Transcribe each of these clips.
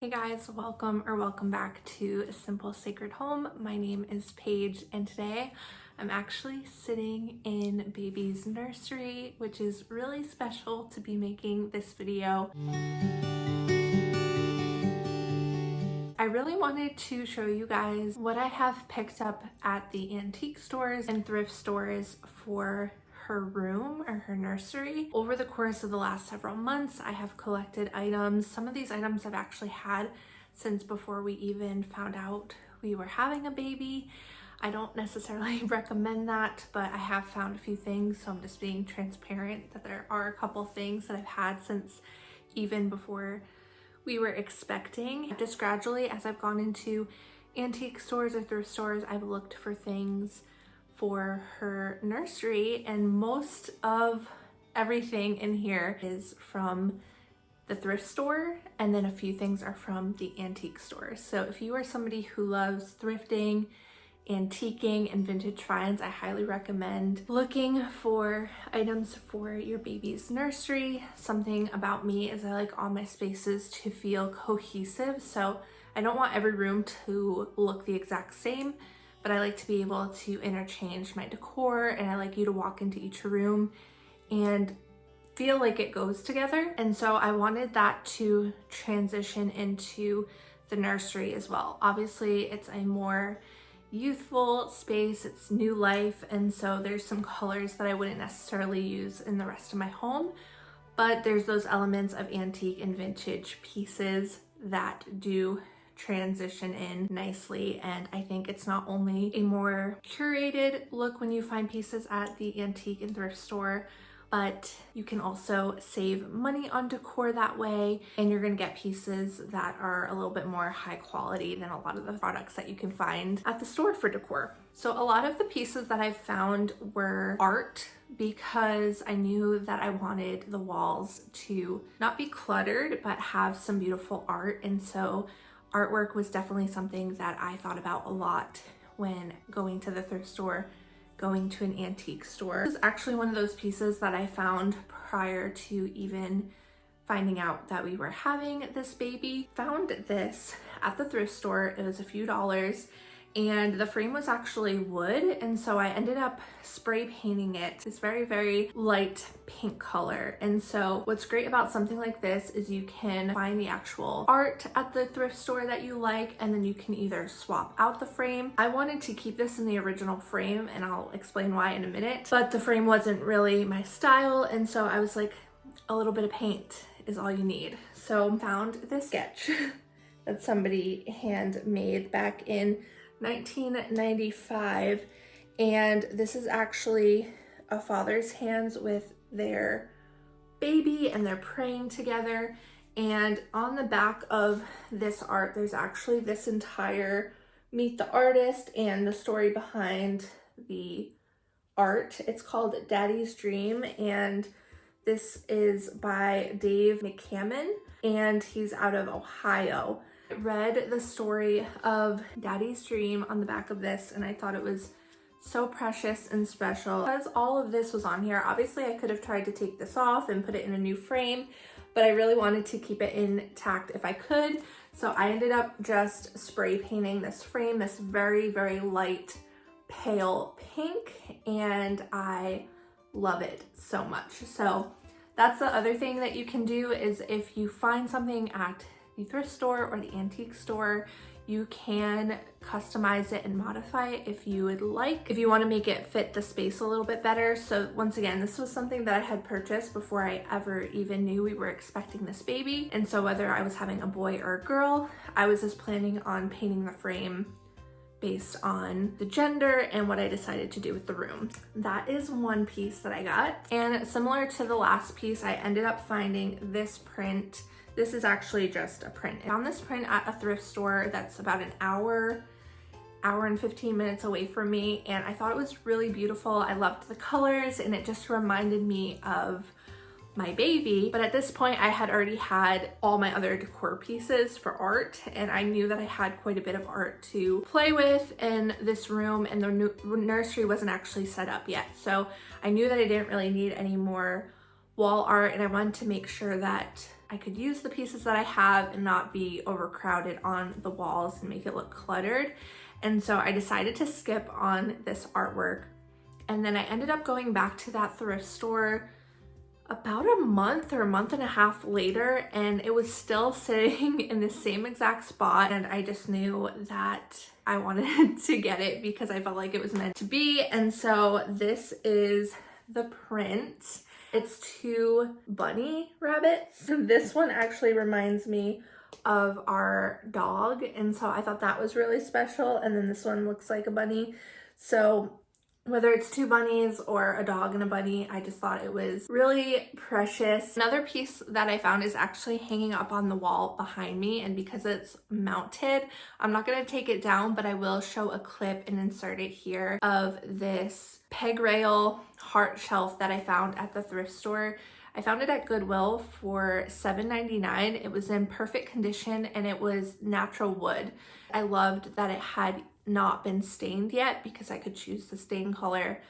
Hey guys, welcome back to A Simple Sacred Home. My name is Paige and today I'm actually sitting in baby's nursery, which is really special to be making this video. I really wanted to show you guys what I have picked up at the antique stores and thrift stores for her room or her nursery. Over the course of the last several months, I have collected items. Some of these items I've actually had since before we even found out we were having a baby. I don't necessarily recommend that, but I have found a few things, so I'm just being transparent that there are a couple things that I've had since even before we were expecting. Just gradually, as I've gone into antique stores or thrift stores, I've looked for things for her nursery, and most of everything in here is from the thrift store, and then a few things are from the antique store. So if you are somebody who loves thrifting, antiquing, and vintage finds, I highly recommend looking for items for your baby's nursery. Something about me is I like all my spaces to feel cohesive, so I don't want every room to look the exact same, but I like to be able to interchange my decor, and I like you to walk into each room and feel like it goes together. And so I wanted that to transition into the nursery as well. Obviously, it's a more youthful space, it's new life, and so there's some colors that I wouldn't necessarily use in the rest of my home, but there's those elements of antique and vintage pieces that do transition in nicely. And I think it's not only a more curated look when you find pieces at the antique and thrift store, but you can also save money on decor that way, and you're gonna get pieces that are a little bit more high quality than a lot of the products that you can find at the store for decor. So a lot of the pieces that I found were art, because I knew that I wanted the walls to not be cluttered but have some beautiful art, and so artwork was definitely something that I thought about a lot when going to the thrift store, going to an antique store. This is actually one of those pieces that I found prior to even finding out that we were having this baby. Found this at the thrift store. It was a few dollars, and the frame was actually wood, and so I ended up spray painting it this very, very light pink color. And so what's great about something like this is you can find the actual art at the thrift store that you like, and then you can either swap out the frame. I wanted to keep this in the original frame, and I'll explain why in a minute, but the frame wasn't really my style, and so I was like, a little bit of paint is all you need. So found this sketch that somebody handmade back in 1995, and this is actually a father's hands with their baby, and they're praying together. And on the back of this art, there's actually this entire meet the artist and the story behind the art. It's called Daddy's Dream, and this is by Dave McCammon, and he's out of Ohio. I read the story of Daddy's Dream on the back of this, and I thought it was so precious and special. Because all of this was on here, obviously I could have tried to take this off and put it in a new frame, but I really wanted to keep it intact if I could. So I ended up just spray painting this frame, this very, very light, pale pink, and I love it so much. So that's the other thing that you can do, is if you find something at the thrift store or the antique store, you can customize it and modify it if you would like, if you want to make it fit the space a little bit better. So once again, this was something that I had purchased before I ever even knew we were expecting this baby, and so whether I was having a boy or a girl, I was just planning on painting the frame based on the gender and what I decided to do with the room. That is one piece that I got. And similar to the last piece, I ended up finding this print. This is actually just a print. I found this print at a thrift store that's about an hour and 15 minutes away from me, and I thought it was really beautiful. I loved the colors, and it just reminded me of my baby. But at this point, I had already had all my other decor pieces for art, and I knew that I had quite a bit of art to play with in this room, and the nursery wasn't actually set up yet. So I knew that I didn't really need any more wall art, and I wanted to make sure that I could use the pieces that I have and not be overcrowded on the walls and make it look cluttered. And so I decided to skip on this artwork. And then I ended up going back to that thrift store about a month or a month and a half later, and it was still sitting in the same exact spot. And I just knew that I wanted to get it because I felt like it was meant to be. And so this is the print. It's two bunny rabbits. This one actually reminds me of our dog, and so I thought that was really special. And then this one looks like a bunny. So whether it's two bunnies or a dog and a bunny, I just thought it was really precious. Another piece that I found is actually hanging up on the wall behind me, and because it's mounted, I'm not gonna take it down, but I will show a clip and insert it here of this peg rail heart shelf that I found at the thrift store. I found it at Goodwill for $7.99. It was in perfect condition and it was natural wood. I loved that it had not been stained yet because I could choose the stain color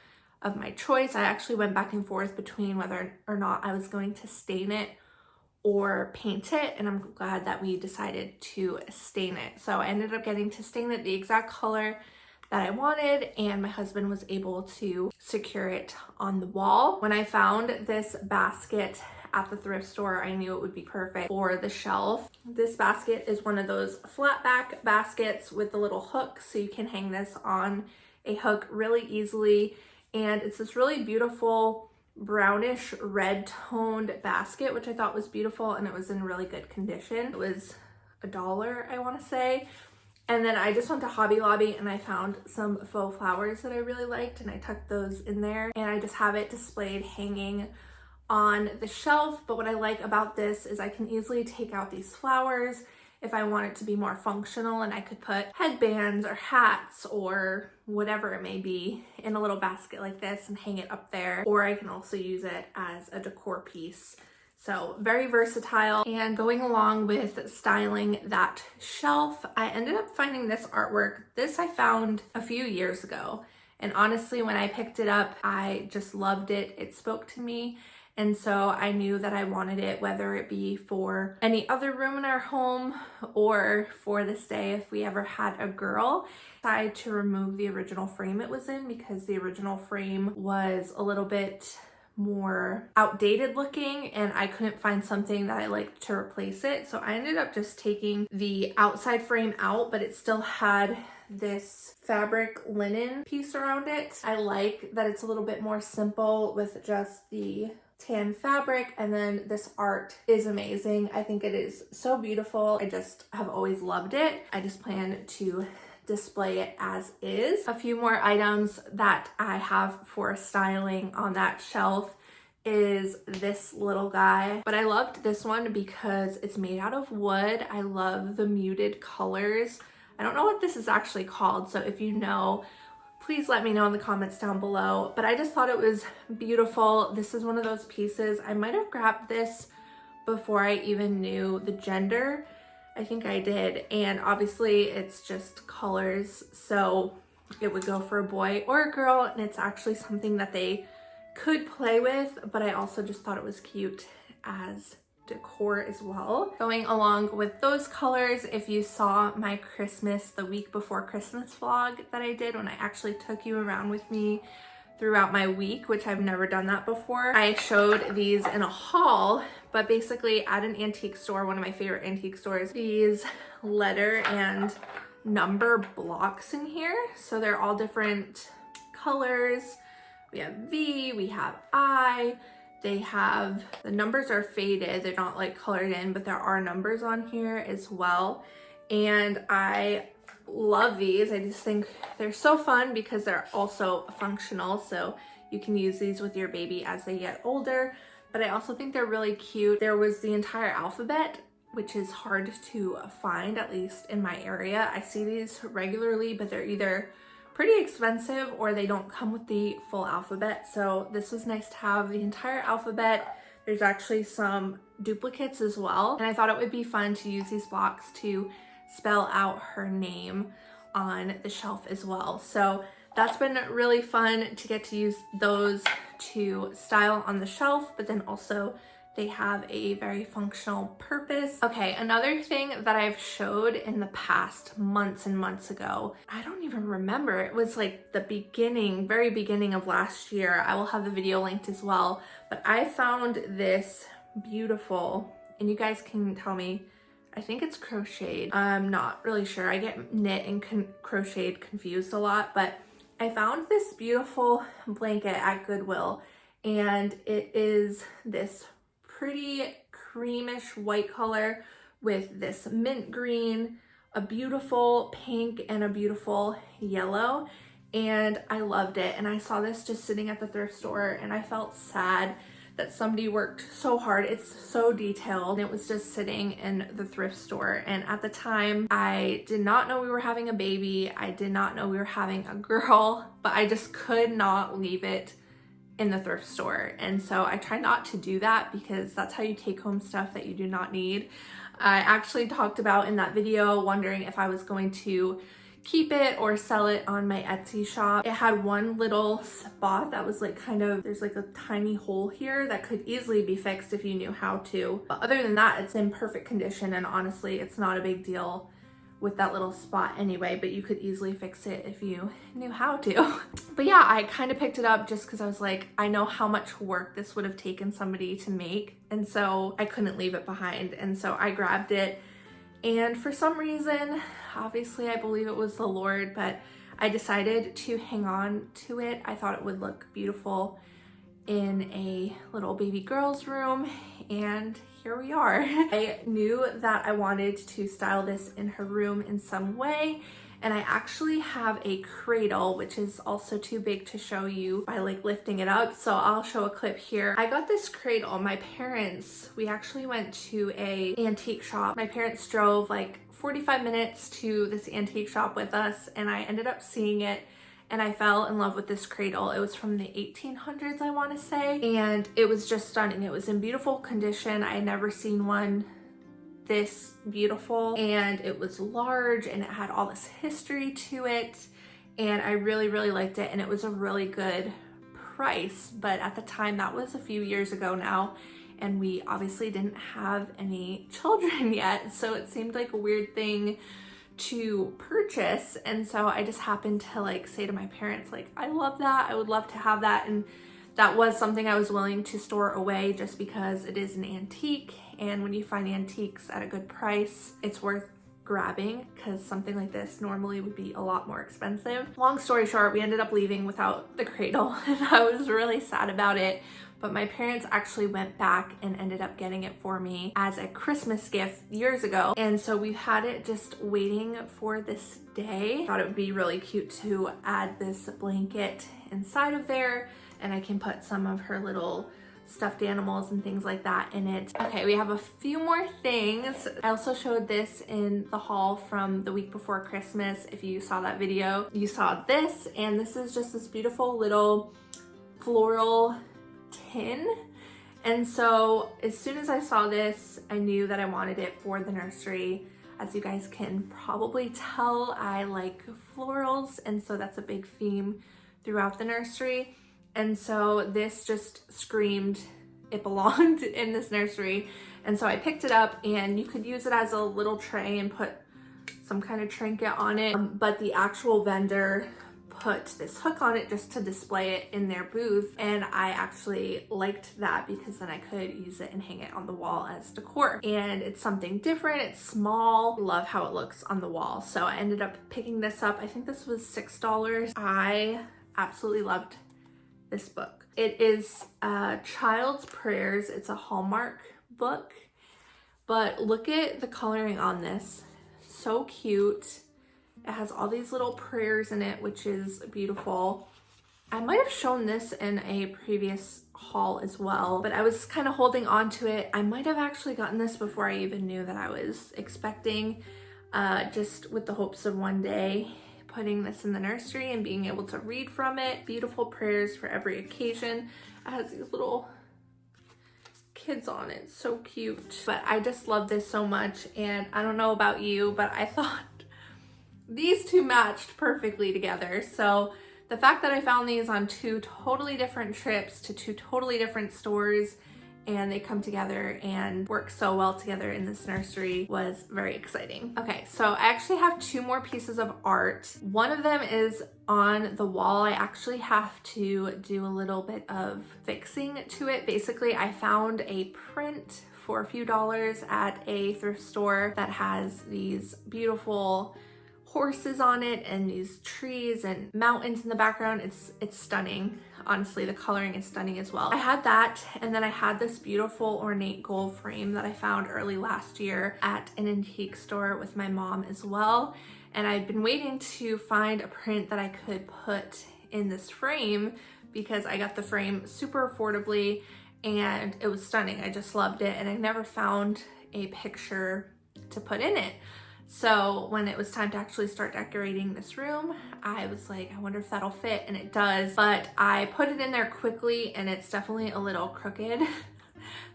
of my choice. I actually went back and forth between whether or not I was going to stain it or paint it, and I'm glad that we decided to stain it. So I ended up getting to stain it the exact color that I wanted, and my husband was able to secure it on the wall. When I found this basket at the thrift store, I knew it would be perfect for the shelf. This basket is one of those flat back baskets with the little hook, so you can hang this on a hook really easily. And it's this really beautiful brownish red toned basket, which I thought was beautiful, and it was in really good condition. It was $1, I want to say. And then I just went to Hobby Lobby and I found some faux flowers that I really liked, and I tucked those in there, and I just have it displayed hanging on the shelf. But what I like about this is I can easily take out these flowers if I want it to be more functional, and I could put headbands or hats or whatever it may be in a little basket like this and hang it up there, or I can also use it as a decor piece. So very versatile. And going along with styling that shelf, I ended up finding this artwork. This I found a few years ago, and honestly, when I picked it up, I just loved it. It spoke to me. And so I knew that I wanted it, whether it be for any other room in our home or for this day if we ever had a girl. I decided to remove the original frame it was in because the original frame was a little bit more outdated looking, and I couldn't find something that I liked to replace it. So I ended up just taking the outside frame out, but it still had this fabric linen piece around it. I like that it's a little bit more simple with just the tan fabric, and then this art is amazing. I think it is so beautiful. I just have always loved it. I just plan to display it as is. A few more items that I have for styling on that shelf is this little guy, but I loved this one because it's made out of wood. I love the muted colors. I don't know what this is actually called, so if you know, please let me know in the comments down below, but I just thought it was beautiful. This is one of those pieces. I might have grabbed this before I even knew the gender. I think I did, and obviously it's just colors, so it would go for a boy or a girl, and it's actually something that they could play with, but I also just thought it was cute as decor as well. Going along with those colors, if you saw my Christmas, the week before Christmas vlog that I did when I actually took you around with me throughout my week, which I've never done that before, I showed these in a haul. But basically at an antique store, one of my favorite antique stores, these letter and number blocks in here. So they're all different colors. We have V, we have I, they have, the numbers are faded, they're not like colored in, but there are numbers on here as well. And I love these. I just think they're so fun because they're also functional. So you can use these with your baby as they get older. But I also think they're really cute. There was the entire alphabet, which is hard to find, at least in my area. I see these regularly, but they're either pretty expensive or they don't come with the full alphabet. So this was nice to have the entire alphabet. There's actually some duplicates as well. And I thought it would be fun to use these blocks to spell out her name on the shelf as well. So that's been really fun to get to use those to style on the shelf, but then also they have a very functional purpose. Okay, another thing that I've showed in the past months and months ago, I don't even remember, it was like the beginning, very beginning of last year. I will have the video linked as well, but I found this beautiful, and you guys can tell me, I think it's crocheted. I'm not really sure. I get knit and crocheted confused a lot, but I found this beautiful blanket at Goodwill, and it is this pretty creamish white color with this mint green, a beautiful pink, and a beautiful yellow, and I loved it. And I saw this just sitting at the thrift store, and I felt sad that somebody worked so hard. It's so detailed. It was just sitting in the thrift store, and at the time I did not know we were having a baby. I did not know we were having a girl, but I just could not leave it in the thrift store. And so I try not to do that, because that's how you take home stuff that you do not need. I actually talked about in that video wondering if I was going to keep it or sell it on my Etsy shop. It had one little spot that was like kind of, there's like a tiny hole here that could easily be fixed if you knew how to. But other than that, it's in perfect condition, and honestly, it's not a big deal with that little spot anyway, but you could easily fix it if you knew how to. But yeah, I kind of picked it up just because I was like, I know how much work this would have taken somebody to make, and so I couldn't leave it behind. And so I grabbed it, and for some reason, obviously I believe it was the Lord, but I decided to hang on to it. I thought it would look beautiful in a little baby girl's room, and here we are. I knew that I wanted to style this in her room in some way, and I actually have a cradle, which is also too big to show you by like lifting it up, so I'll show a clip here. I got this cradle. My parents, we actually went to a antique shop. My parents drove like 45 minutes to this antique shop with us, and I ended up seeing it, and I fell in love with this cradle. It was from the 1800s, I want to say, and it was just stunning. It was in beautiful condition. I had never seen one this beautiful, and it was large, and it had all this history to it, and I really liked it, and it was a really good price. But at the time, that was a few years ago now, and we obviously didn't have any children yet, so it seemed like a weird thing to purchase. And so I just happened to like say to my parents, like, I love that, I would love to have that. And that was something I was willing to store away, just because it is an antique, and when you find antiques at a good price, it's worth grabbing, because something like this normally would be a lot more expensive. Long story short, we ended up leaving without the cradle, and I was really sad about it. But my parents actually went back and ended up getting it for me as a Christmas gift years ago. And so we've had it just waiting for this day. I thought it would be really cute to add this blanket inside of there, and I can put some of her little stuffed animals and things like that in it. Okay, we have a few more things. I also showed this in the haul from the week before Christmas. If you saw that video, you saw this, and this is just this beautiful little floral tin. And so as soon as I saw this, I knew that I wanted it for the nursery. As you guys can probably tell, I like florals, and so that's a big theme throughout the nursery. And so this just screamed it belonged in this nursery. And so I picked it up, and you could use it as a little tray and put some kind of trinket on it. But the actual vendor put this hook on it just to display it in their booth, and I actually liked that because then I could use it and hang it on the wall as decor. And it's something different, it's small, love how it looks on the wall. So I ended up picking this up. I think this was $6. I absolutely loved this book. It is Child's Prayers. It's a Hallmark book, but look at the coloring on this. So cute. It has all these little prayers in it, which is beautiful. I might have shown this in a previous haul as well, but I was kind of holding on to it. I might have actually gotten this before I even knew that I was expecting, just with the hopes of one day putting this in the nursery and being able to read from it. Beautiful prayers for every occasion. It has these little kids on it. So cute. But I just love this so much, and I don't know about you, but I thought these two matched perfectly together. So the fact that I found these on two totally different trips to two totally different stores, and they come together and work so well together in this nursery was very exciting. Okay, so I actually have two more pieces of art. One of them is on the wall. I actually have to do a little bit of fixing to it. Basically, I found a print for a few dollars at a thrift store that has these beautiful horses on it and these trees and mountains in the background. It's stunning. Honestly, the coloring is stunning as well. I had that, and then I had this beautiful ornate gold frame that I found early last year at an antique store with my mom as well. And I've been waiting to find a print that I could put in this frame because I got the frame super affordably and it was stunning. I just loved it, and I never found a picture to put in it. So when it was time to actually start decorating this room, I was like, I wonder if that'll fit, and it does. But I put it in there quickly and it's definitely a little crooked.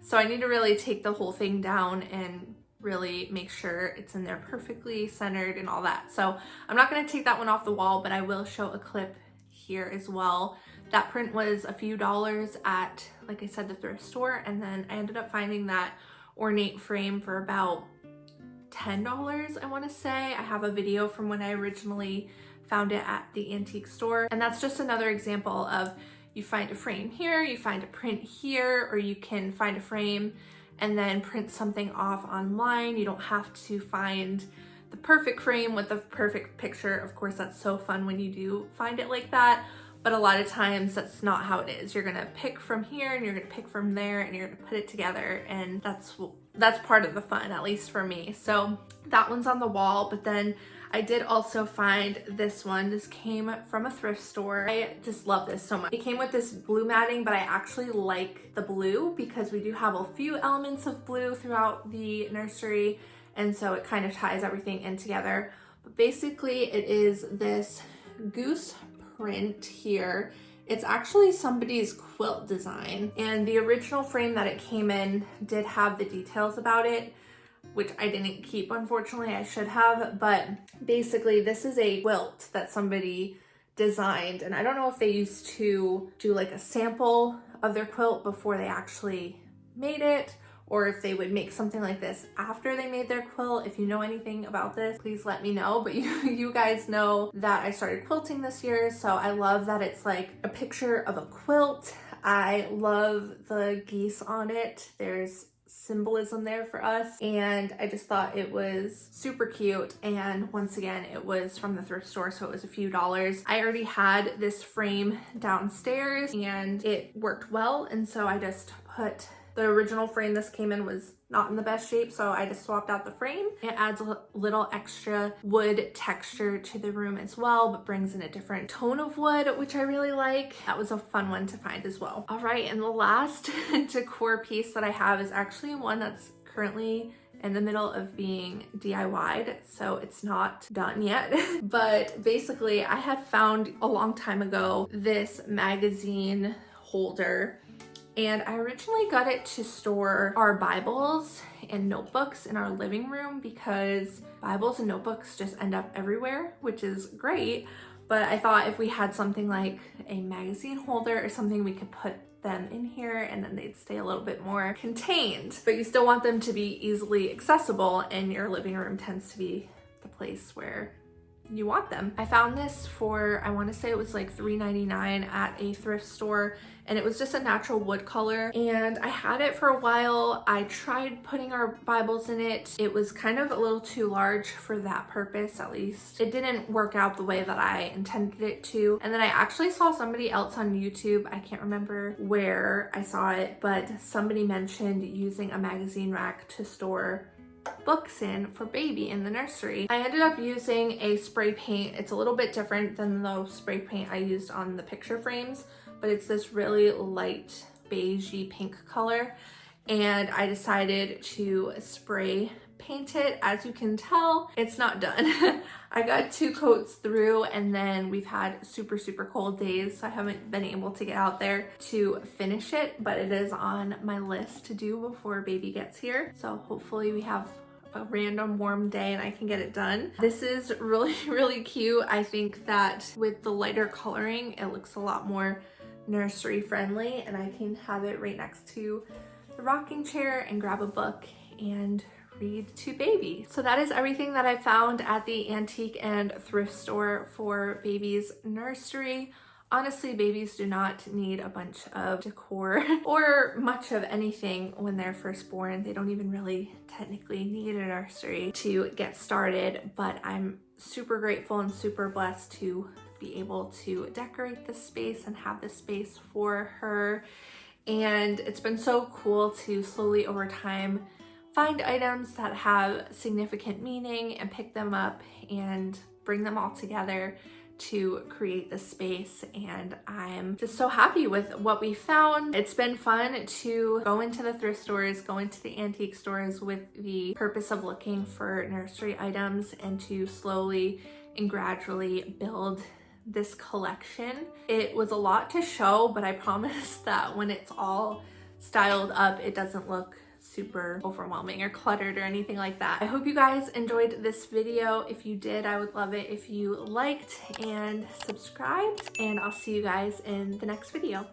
So I need to really take the whole thing down and really make sure it's in there perfectly centered and all that. So I'm not gonna take that one off the wall, but I will show a clip here as well. That print was a few dollars at, like I said, the thrift store, and then I ended up finding that ornate frame for about $10, I want to say. I have a video from when I originally found it at the antique store, and that's just another example of you find a frame here, you find a print here, or you can find a frame and then print something off online. You don't have to find the perfect frame with the perfect picture. Of course, that's so fun when you do find it like that, but a lot of times that's not how it is. You're gonna pick from here and you're gonna pick from there and you're gonna put it together, and that's part of the fun, at least for me. So that one's on the wall, but then I did also find this one. This came from a thrift store. I just love this so much. It came with this blue matting, but I actually like the blue because we do have a few elements of blue throughout the nursery, and so it kind of ties everything in together. But basically it is this goose print here. It's actually somebody's quilt design, and the original frame that it came in did have the details about it, which I didn't keep, unfortunately. I should have, but basically this is a quilt that somebody designed, and I don't know if they used to do like a sample of their quilt before they actually made it, or if they would make something like this after they made their quilt. If you know anything about this, please let me know. But you guys know that I started quilting this year, so I love that it's like a picture of a quilt. I love the geese on it. There's symbolism there for us, and I just thought it was super cute. And once again, it was from the thrift store, so it was a few dollars. I already had this frame downstairs and it worked well, and so I just put the original frame this came in was not in the best shape, so I just swapped out the frame. It adds a little extra wood texture to the room as well, but brings in a different tone of wood, which I really like. That was a fun one to find as well. All right, and the last decor piece that I have is actually one that's currently in the middle of being DIY'd, so it's not done yet. But basically, I had found a long time ago this magazine holder, and I originally got it to store our Bibles and notebooks in our living room because Bibles and notebooks just end up everywhere, which is great. But I thought if we had something like a magazine holder or something, we could put them in here and then they'd stay a little bit more contained. But you still want them to be easily accessible, and your living room tends to be the place where you want them. I found this for, I want to say it was like $3.99 at a thrift store, and it was just a natural wood color, and I had it for a while. I tried putting our Bibles in it. It was kind of a little too large for that purpose, at least. It didn't work out the way that I intended it to. And then I actually saw somebody else on YouTube, I can't remember where I saw it, but somebody mentioned using a magazine rack to store books in for baby in the nursery. I ended up using a spray paint. It's a little bit different than the spray paint I used on the picture frames, but it's this really light beigey pink color, and I decided to spray paint it. As you can tell, it's not done. I got 2 coats through, and then we've had super cold days, so I haven't been able to get out there to finish it, but it is on my list to do before baby gets here. So hopefully we have a random warm day and I can get it done. This is really cute. I think that with the lighter coloring, it looks a lot more nursery friendly, and I can have it right next to the rocking chair and grab a book and read to baby. So that is everything that I found at the antique and thrift store for baby's nursery. Honestly, babies do not need a bunch of decor or much of anything when they're first born. They don't even really technically need a nursery to get started, but I'm super grateful and super blessed to be able to decorate this space and have this space for her. And it's been so cool to slowly over time find items that have significant meaning and pick them up and bring them all together to create this space. And I'm just so happy with what we found. It's been fun to go into the thrift stores, go into the antique stores with the purpose of looking for nursery items and to slowly and gradually build this collection. It was a lot to show, but I promise that when it's all styled up, it doesn't look super overwhelming or cluttered or anything like that. I hope you guys enjoyed this video. If you did, I would love it if you liked and subscribed, and I'll see you guys in the next video.